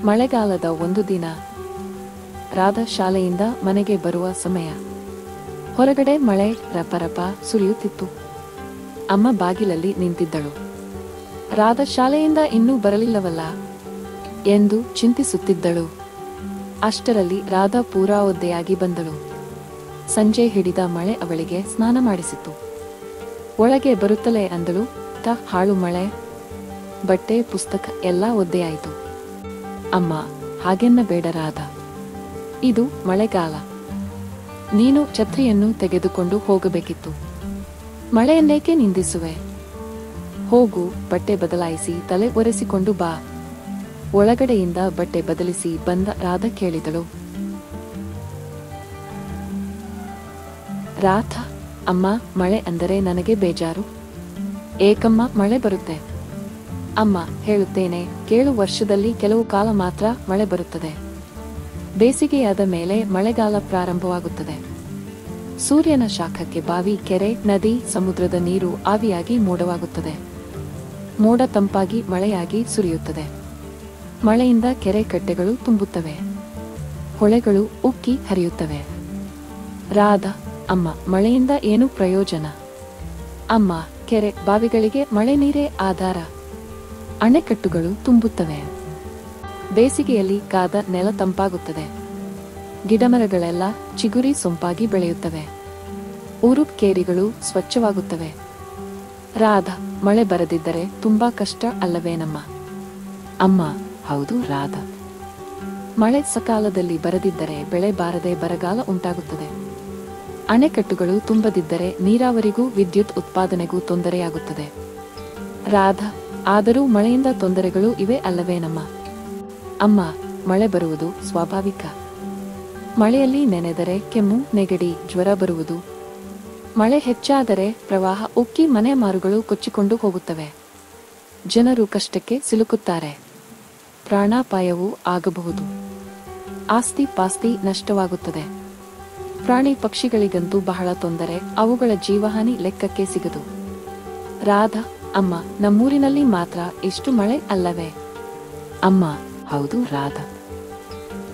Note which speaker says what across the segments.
Speaker 1: ಮಳೆಗಾಲದ ಒಂದು ದಿನ ರಾಧಾ ಶಾಲೆಯಿಂದ ಮನೆಗೆ ಬರುವ ಸಮಯ. ಹೊರಗಡೆ ಮಳೆ ರಪರಪ ಸುರಿಯುತ್ತಿತ್ತು. ಅಮ್ಮ ಬಾಗಿಲಲ್ಲಿ ನಿಂತಿದ್ದಳು. ರಾಧಾ ಶಾಲೆಯಿಂದ ಇನ್ನೂ ಬರಲಿಲ್ಲವಲ್ಲ ಎಂದು ಚಿಂತಿಸುತ್ತಿದ್ದಳು. ಅಷ್ಟರಲ್ಲಿ ರಾಧಾ ಪೂರಾ ಒದ್ದೆಯಾಗಿ ಬಂದಳು. ಸಂಜೆ ಹಿಡಿದ ಮಳೆ ಅವಳಿಗೆ ಸ್ನಾನ ಮಾಡಿಸಿತು. ಒಳಗೆ ಬರುತ್ತಲೇ ಅಂದಳು, ಹಾಳು ಮಳೆ, ಬಟ್ಟೆ ಪುಸ್ತಕ ಎಲ್ಲ ಒದ್ದೆಯಾಯಿತು. ಅಮ್ಮ, ಹಾಗೆನ್ನಬೇಡ ರಾಧಾ, ಇದು ಮಳೆಗಾಲ. ನೀನು ಛತ್ರಿಯನ್ನು ತೆಗೆದುಕೊಂಡು ಹೋಗಬೇಕಿತ್ತು. ಮಳೆಯನ್ನೇಕೆ ನಿಂದಿಸುವೆ? ಹೋಗು, ಬಟ್ಟೆ ಬದಲಾಯಿಸಿ ತಲೆ ಒರೆಸಿಕೊಂಡು ಬಾ. ಒಳಗಡೆಯಿಂದ ಬಟ್ಟೆ ಬದಲಿಸಿ ಬಂದ ರಾಧಾ ಕೇಳಿದಳು. ರಾಧಾ, ಅಮ್ಮ, ಮಳೆ ಅಂದರೆ ನನಗೆ ಬೇಜಾರು. ಏಕಮ್ಮ ಮಳೆ ಬರುತ್ತೆ? ಅಮ್ಮ, ಹೇಳುತ್ತೇನೆ ಕೇಳು, ವರ್ಷದಲ್ಲಿ ಕೆಲವು ಕಾಲ ಮಾತ್ರ ಮಳೆ ಬರುತ್ತದೆ. ಬೇಸಿಗೆಯಾದ ಮೇಲೆ ಮಳೆಗಾಲ ಪ್ರಾರಂಭವಾಗುತ್ತದೆ. ಸೂರ್ಯನ ಶಾಖಕ್ಕೆ ಬಾವಿ, ಕೆರೆ, ನದಿ, ಸಮುದ್ರದ ನೀರು ಆವಿಯಾಗಿ ಮೋಡವಾಗುತ್ತದೆ. ಮೋಡ ತಂಪಾಗಿ ಮಳೆಯಾಗಿ ಸುರಿಯುತ್ತದೆ. ಮಳೆಯಿಂದ ಕೆರೆ ಕಟ್ಟೆಗಳು ತುಂಬುತ್ತವೆ, ಹೊಳೆಗಳು ಉಕ್ಕಿ ಹರಿಯುತ್ತವೆ. ರಾಧಾ, ಅಮ್ಮ, ಮಳೆಯಿಂದ ಏನು ಪ್ರಯೋಜನ? ಅಮ್ಮ, ಕೆರೆ ಬಾವಿಗಳಿಗೆ ಮಳೆ ನೀರೇ ಆಧಾರ. ಅಣೆಕಟ್ಟುಗಳು ತುಂಬುತ್ತವೆ. ಬೇಸಿಗೆಯಲ್ಲಿ ಕಾದ ನೆಲ ತಂಪಾಗುತ್ತದೆ. ಗಿಡಮರಗಳೆಲ್ಲ ಚಿಗುರಿ ಸೊಂಪಾಗಿ ಬೆಳೆಯುತ್ತವೆ. ಊರು ಕೇರಿಗಳು ಸ್ವಚ್ಛವಾಗುತ್ತವೆ. ರಾಧಾ, ಮಳೆ ಬರದಿದ್ದರೆ ತುಂಬಾ ಕಷ್ಟ ಅಲ್ಲವೇನಮ್ಮ? ಅಮ್ಮ, ಹೌದು ರಾಧಾ. ಮಳೆ ಸಕಾಲದಲ್ಲಿ ಬರದಿದ್ದರೆ ಬೆಳೆ ಬಾರದೆ ಬರಗಾಲ ಉಂಟಾಗುತ್ತದೆ. ಅಣೆಕಟ್ಟುಗಳು ತುಂಬದಿದ್ದರೆ ನೀರಾವರಿಗೂ ವಿದ್ಯುತ್ ಉತ್ಪಾದನೆಗೂ ತೊಂದರೆಯಾಗುತ್ತದೆ. ರಾಧಾ, ಆದರೂ ಮಳೆಯಿಂದ ತೊಂದರೆಗಳು ಇವೆ ಅಲ್ಲವೇನಮ್ಮ? ಅಮ್ಮ, ಮಳೆ ಬರುವುದು ಸ್ವಾಭಾವಿಕ. ಮಳೆಯಲ್ಲಿ ನೆನೆದರೆ ಕೆಮ್ಮು, ನೆಗಡಿ, ಜ್ವರ ಬರುವುದು. ಮಳೆ ಹೆಚ್ಚಾದರೆ ಪ್ರವಾಹ ಉಕ್ಕಿ ಮನೆ ಮಾರುಗಳು ಕೊಚ್ಚಿಕೊಂಡು ಹೋಗುತ್ತವೆ. ಜನರು ಕಷ್ಟಕ್ಕೆ ಸಿಲುಕುತ್ತಾರೆ. ಪ್ರಾಣಾಪಾಯವೂ ಆಗಬಹುದು. ಆಸ್ತಿ ಪಾಸ್ತಿ ನಷ್ಟವಾಗುತ್ತದೆ. ಪ್ರಾಣಿ ಪಕ್ಷಿಗಳಿಗಂತೂ ಬಹಳ ತೊಂದರೆ. ಅವುಗಳ ಜೀವಹಾನಿ ಲೆಕ್ಕಕ್ಕೆ ಸಿಗದು. ರಾಧಾ, ಅಮ್ಮ, ನಮ್ಮೂರಿನಲ್ಲಿ ಮಾತ್ರ ಇಷ್ಟು ಮಳೆ ಅಲ್ಲವೇ? ಅಮ್ಮ, ಹೌದು ರಾಧಾ.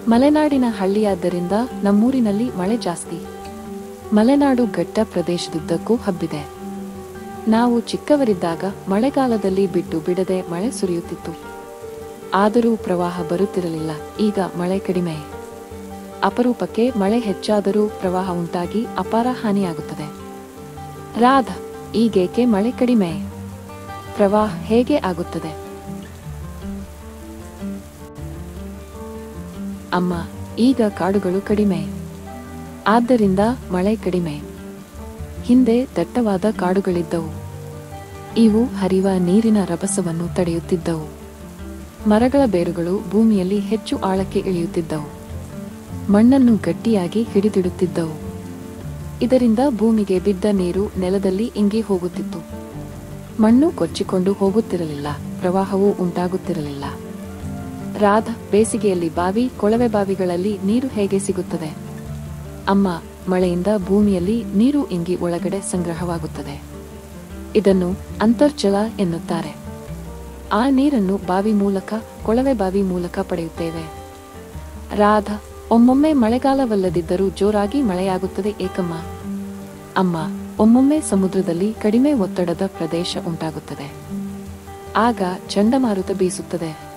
Speaker 1: ಮಲೆನಾಡಿನ ಹಳ್ಳಿಯಾದ್ದರಿಂದ ನಮ್ಮೂರಿನಲ್ಲಿ ಮಳೆ ಜಾಸ್ತಿ. ಮಲೆನಾಡು ಘಟ್ಟ ಪ್ರದೇಶದುದ್ದಕ್ಕೂ ಹಬ್ಬಿದೆ. ನಾವು ಚಿಕ್ಕವರಿದ್ದಾಗ ಮಳೆಗಾಲದಲ್ಲಿ ಬಿಟ್ಟು ಬಿಡದೆ ಮಳೆ ಸುರಿಯುತ್ತಿತ್ತು. ಆದರೂ ಪ್ರವಾಹ ಬರುತ್ತಿರಲಿಲ್ಲ. ಈಗ ಮಳೆ ಕಡಿಮೆ. ಅಪರೂಪಕ್ಕೆ ಮಳೆ ಹೆಚ್ಚಾದರೂ ಪ್ರವಾಹ ಉಂಟಾಗಿ ಅಪಾರ ಹಾನಿಯಾಗುತ್ತದೆ. ರಾಧಾ, ಈಗೇಕೆ ಮಳೆ ಕಡಿಮೆ? ಪ್ರವಾಹ ಹೇಗೆ ಆಗುತ್ತದೆ? ಅಮ್ಮ, ಈಗ ಕಾಡುಗಳು ಕಡಿಮೆ, ಆದ್ದರಿಂದ ಮಳೆ ಕಡಿಮೆ. ಹಿಂದೆ ದಟ್ಟವಾದ ಕಾಡುಗಳಿದ್ದವು. ಇವು ಹರಿವ ನೀರಿನ ರಭಸವನ್ನು ತಡೆಯುತ್ತಿದ್ದವು. ಮರಗಳ ಬೇರುಗಳು ಭೂಮಿಯಲ್ಲಿ ಹೆಚ್ಚು ಆಳಕ್ಕೆ ಇಳಿಯುತ್ತಿದ್ದವು. ಮಣ್ಣನ್ನು ಗಟ್ಟಿಯಾಗಿ ಹಿಡಿದಿಡುತ್ತಿದ್ದವು. ಇದರಿಂದ ಭೂಮಿಗೆ ಬಿದ್ದ ನೀರು ನೆಲದಲ್ಲಿ ಇಂಗಿ ಹೋಗುತ್ತಿತ್ತು. ಮಣ್ಣು ಕೊಚ್ಚಿಕೊಂಡು ಹೋಗುತ್ತಿರಲಿಲ್ಲ. ಪ್ರವಾಹವೂ ಉಂಟಾಗುತ್ತಿರಲಿಲ್ಲ. ರಾಧಾ, ಬೇಸಿಗೆಯಲ್ಲಿ ಬಾವಿ, ಕೊಳವೆ ಬಾವಿಗಳಲ್ಲಿ ನೀರು ಹೇಗೆ ಸಿಗುತ್ತದೆ? ಅಮ್ಮ, ಮಳೆಯಿಂದ ಭೂಮಿಯಲ್ಲಿ ನೀರು ಇಂಗಿ ಒಳಗಡೆ ಸಂಗ್ರಹವಾಗುತ್ತದೆ. ಇದನ್ನು ಅಂತರ್ಜಲ ಎನ್ನುತ್ತಾರೆ. ಆ ನೀರನ್ನು ಬಾವಿ ಮೂಲಕ, ಕೊಳವೆ ಬಾವಿ ಮೂಲಕ ಪಡೆಯುತ್ತೇವೆ. ರಾಧಾ, ಒಮ್ಮೊಮ್ಮೆ ಮಳೆಗಾಲವಲ್ಲದಿದ್ದರೂ ಜೋರಾಗಿ ಮಳೆಯಾಗುತ್ತದೆ ಏಕಮ್ಮ? ಅಮ್ಮ, ಒಮ್ಮೊಮ್ಮೆ ಸಮುದ್ರದಲ್ಲಿ ಕಡಿಮೆ ಒತ್ತಡದ ಪ್ರದೇಶ ಉಂಟಾಗುತ್ತದೆ. ಆಗ ಚಂಡಮಾರುತ ಬೀಸುತ್ತದೆ.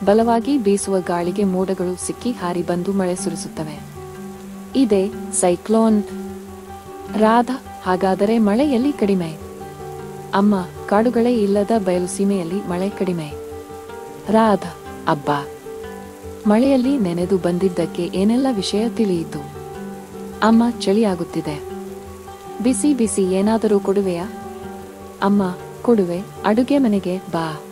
Speaker 1: ಬಲವಾಗಿ ಬೀಸುವ ಗಾಳಿಗೆ ಮೋಡಗಳು ಸಿಕ್ಕಿ ಹಾರಿ ಬಂದು ಮಳೆ ಸುರಿಸುತ್ತವೆ. ಇದೇ ಸೈಕ್ಲೋನ್. ರಾಧಾ, ಹಾಗಾದರೆ ಮಳೆ ಎಲ್ಲಿ ಕಡಿಮೆ? ಅಮ್ಮ, ಕಾಡುಗಳೇ ಇಲ್ಲದ ಬಯಲು ಸೀಮೆಯಲ್ಲಿ ಮಳೆ ಕಡಿಮೆ. ರಾಧಾ, ಅಬ್ಬಾ, ಮಳೆಯಲ್ಲಿ ನೆನೆದು ಬಂದಿದ್ದಕ್ಕೆ ಏನೆಲ್ಲ ವಿಷಯ ತಿಳಿಯಿತು. ಅಮ್ಮ, ಚಳಿಯಾಗುತ್ತಿದೆ. ಬಿಸಿ ಬಿಸಿ ಏನಾದರೂ ಕೊಡುವೆಯಾ? ಅಮ್ಮ, ಕೊಡುವೆ. ಅಡುಗೆ ಮನೆಗೆ ಬಾ.